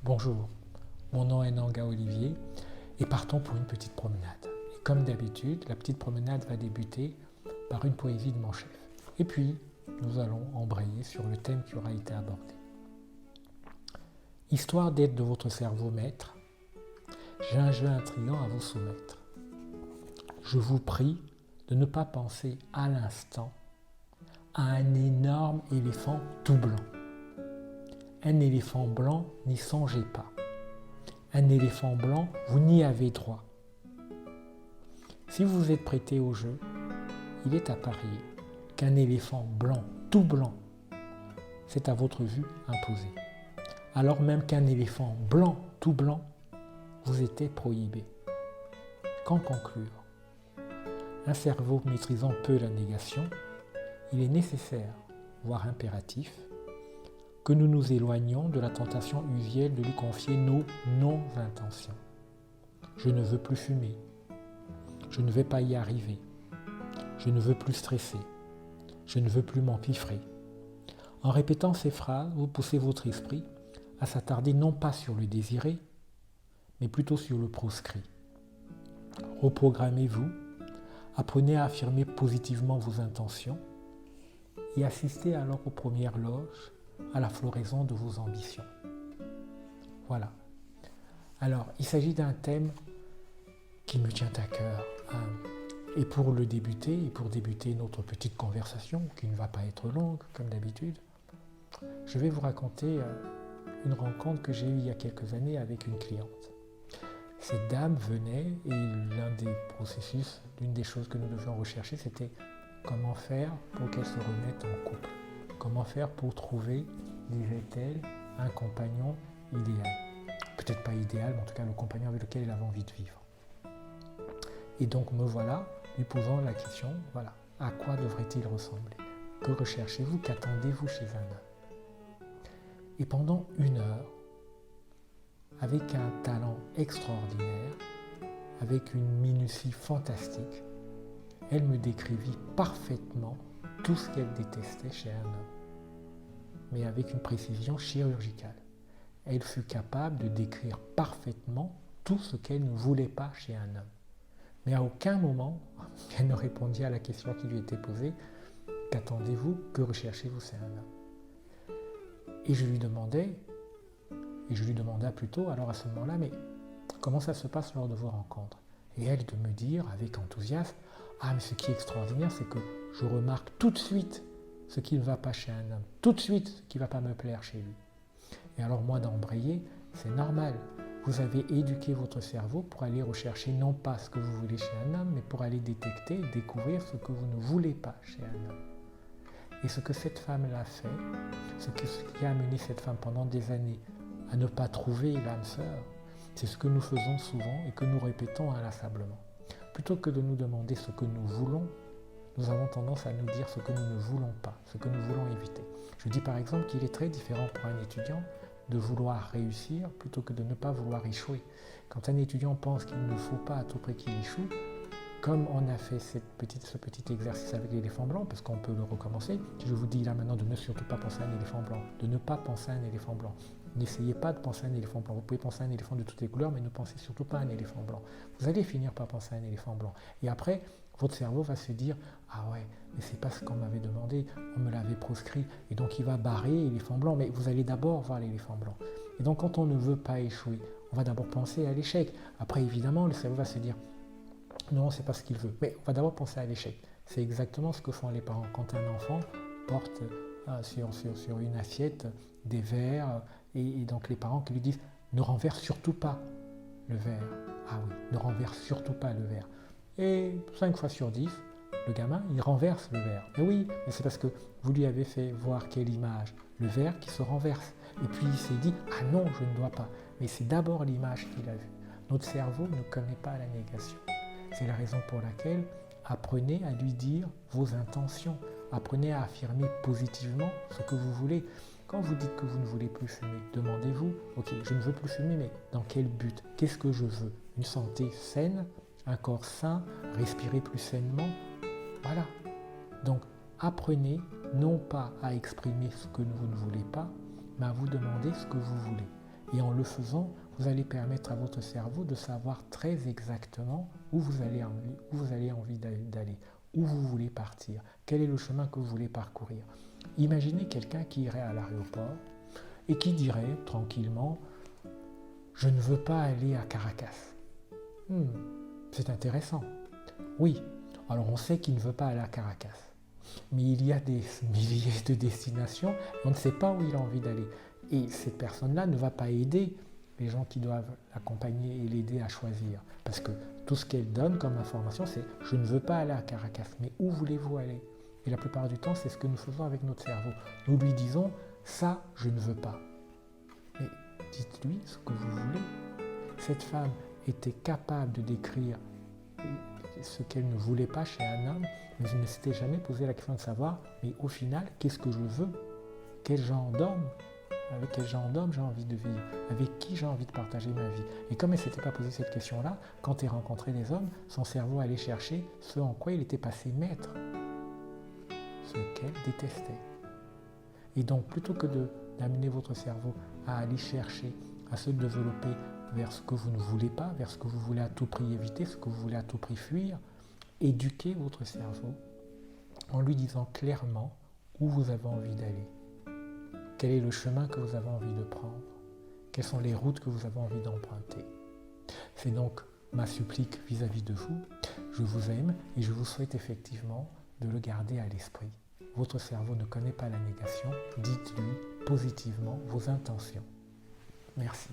Bonjour, mon nom est Nanga Olivier et partons pour une petite promenade. Et comme d'habitude, la petite promenade va débuter par une poésie de mon chef. Et puis, nous allons embrayer sur le thème qui aura été abordé. Histoire d'être de votre cerveau maître, j'ai un jeu intriguant à vous soumettre. Je vous prie de ne pas penser à l'instant à un énorme éléphant tout blanc. Un éléphant blanc, n'y songez pas. Un éléphant blanc, vous n'y avez droit. Si vous êtes prêté au jeu, il est à parier qu'un éléphant blanc, tout blanc, c'est à votre vue imposé. Alors même qu'un éléphant blanc, tout blanc, vous était prohibé. Qu'en conclure? Un cerveau maîtrisant peu la négation, il est nécessaire, voire impératif, que nous nous éloignions de la tentation usuelle de lui confier nos non-intentions. Je ne veux plus fumer. Je ne vais pas y arriver. Je ne veux plus stresser. Je ne veux plus m'empiffrer. En répétant ces phrases, vous poussez votre esprit à s'attarder non pas sur le désiré, mais plutôt sur le proscrit. Reprogrammez-vous, apprenez à affirmer positivement vos intentions et assistez alors aux premières loges à la floraison de vos ambitions. Voilà. Alors, il s'agit d'un thème qui me tient à cœur. Et pour le débuter, et pour débuter notre petite conversation, qui ne va pas être longue, comme d'habitude, je vais vous raconter une rencontre que j'ai eue il y a quelques années avec une cliente. Cette dame venait, et l'un des processus, l'une des choses que nous devions rechercher, c'était comment faire pour qu'elle se remette en couple. Comment faire pour trouver, disait-elle, un compagnon idéal. Peut-être pas idéal, mais en tout cas le compagnon avec lequel elle avait envie de vivre. Et donc me voilà, lui posant la question, voilà, à quoi devrait-il ressembler? Que recherchez-vous? Qu'attendez-vous chez un homme? Et pendant 1 heure, avec un talent extraordinaire, avec une minutie fantastique, elle me décrivit parfaitement tout ce qu'elle détestait chez un homme, mais avec une précision chirurgicale. Elle fut capable de décrire parfaitement tout ce qu'elle ne voulait pas chez un homme. Mais à aucun moment, elle ne répondit à la question qui lui était posée, « Qu'attendez-vous? Que recherchez-vous chez un homme ?» Et je lui demandais plutôt, alors à ce moment-là, mais comment ça se passe lors de vos rencontres? Et elle de me dire, avec enthousiasme, « Ah, mais ce qui est extraordinaire, c'est que je remarque tout de suite ce qui ne va pas chez un homme, tout de suite ce qui ne va pas me plaire chez lui. » Et alors moi d'embrayer, c'est normal. Vous avez éduqué votre cerveau pour aller rechercher non pas ce que vous voulez chez un homme, mais pour aller détecter et découvrir ce que vous ne voulez pas chez un homme. Et ce que cette femme-là fait, ce qui a amené cette femme pendant des années à ne pas trouver l'âme sœur, c'est ce que nous faisons souvent et que nous répétons inlassablement. Plutôt que de nous demander ce que nous voulons, nous avons tendance à nous dire ce que nous ne voulons pas, ce que nous voulons éviter. Je dis par exemple qu'il est très différent pour un étudiant de vouloir réussir plutôt que de ne pas vouloir échouer. Quand un étudiant pense qu'il ne faut pas à tout prix qu'il échoue, comme on a fait ce petit exercice avec l'éléphant blanc, parce qu'on peut le recommencer, je vous dis là maintenant de ne surtout pas penser à un éléphant blanc, de ne pas penser à un éléphant blanc. N'essayez pas de penser à un éléphant blanc. Vous pouvez penser à un éléphant de toutes les couleurs, mais ne pensez surtout pas à un éléphant blanc. Vous allez finir par penser à un éléphant blanc. Et après, votre cerveau va se dire « Ah ouais, mais c'est pas ce qu'on m'avait demandé, on me l'avait proscrit. » Et donc il va barrer l'éléphant blanc, mais vous allez d'abord voir l'éléphant blanc. Et donc quand on ne veut pas échouer, on va d'abord penser à l'échec. Après évidemment, le cerveau va se dire « Non, c'est pas ce qu'il veut. » Mais on va d'abord penser à l'échec. C'est exactement ce que font les parents. Quand un enfant porte sur une assiette des verres, et donc les parents qui lui disent « Ne renverse surtout pas le verre. » Ah oui, ne renverse surtout pas le verre. Et 5 fois sur 10, le gamin, il renverse le verre. Et oui, mais c'est parce que vous lui avez fait voir quelle image? Le verre qui se renverse. Et puis il s'est dit « Ah non, je ne dois pas. » Mais c'est d'abord l'image qu'il a vue. Notre cerveau ne connaît pas la négation. C'est la raison pour laquelle apprenez à lui dire vos intentions. Apprenez à affirmer positivement ce que vous voulez. Quand vous dites que vous ne voulez plus fumer, demandez-vous, ok, je ne veux plus fumer, mais dans quel but? Qu'est-ce que je veux? Une santé saine, un corps sain, respirer plus sainement? Voilà. Donc, apprenez non pas à exprimer ce que vous ne voulez pas, mais à vous demander ce que vous voulez. Et en le faisant, vous allez permettre à votre cerveau de savoir très exactement où vous avez envie d'aller, où vous voulez partir, quel est le chemin que vous voulez parcourir. Imaginez quelqu'un qui irait à l'aéroport et qui dirait tranquillement « Je ne veux pas aller à Caracas ». C'est intéressant. Oui, alors on sait qu'il ne veut pas aller à Caracas. Mais il y a des milliers de destinations et on ne sait pas où il a envie d'aller. Et cette personne-là ne va pas aider les gens qui doivent l'accompagner et l'aider à choisir. Parce que tout ce qu'elle donne comme information, c'est « je ne veux pas aller à Caracas, mais où voulez-vous aller ?» Et la plupart du temps, c'est ce que nous faisons avec notre cerveau. Nous lui disons « ça, je ne veux pas ». Mais dites-lui ce que vous voulez. Cette femme était capable de décrire ce qu'elle ne voulait pas chez un homme, mais elle ne s'était jamais posé la question de savoir « mais au final, qu'est-ce que je veux ? Quel genre d'homme ? Avec quel genre d'homme j'ai envie de vivre ? Avec qui j'ai envie de partager ma vie ?» Et comme elle ne s'était pas posé cette question-là, quand elle rencontrait des hommes, son cerveau allait chercher ce en quoi il était passé maître, ce qu'elle détestait. Et donc, plutôt que d'amener votre cerveau à aller chercher, à se développer vers ce que vous ne voulez pas, vers ce que vous voulez à tout prix éviter, ce que vous voulez à tout prix fuir, éduquez votre cerveau en lui disant clairement où vous avez envie d'aller. Quel est le chemin que vous avez envie de prendre? Quelles sont les routes que vous avez envie d'emprunter? C'est donc ma supplique vis-à-vis de vous. Je vous aime et je vous souhaite effectivement de le garder à l'esprit. Votre cerveau ne connaît pas la négation. Dites-lui positivement vos intentions. Merci.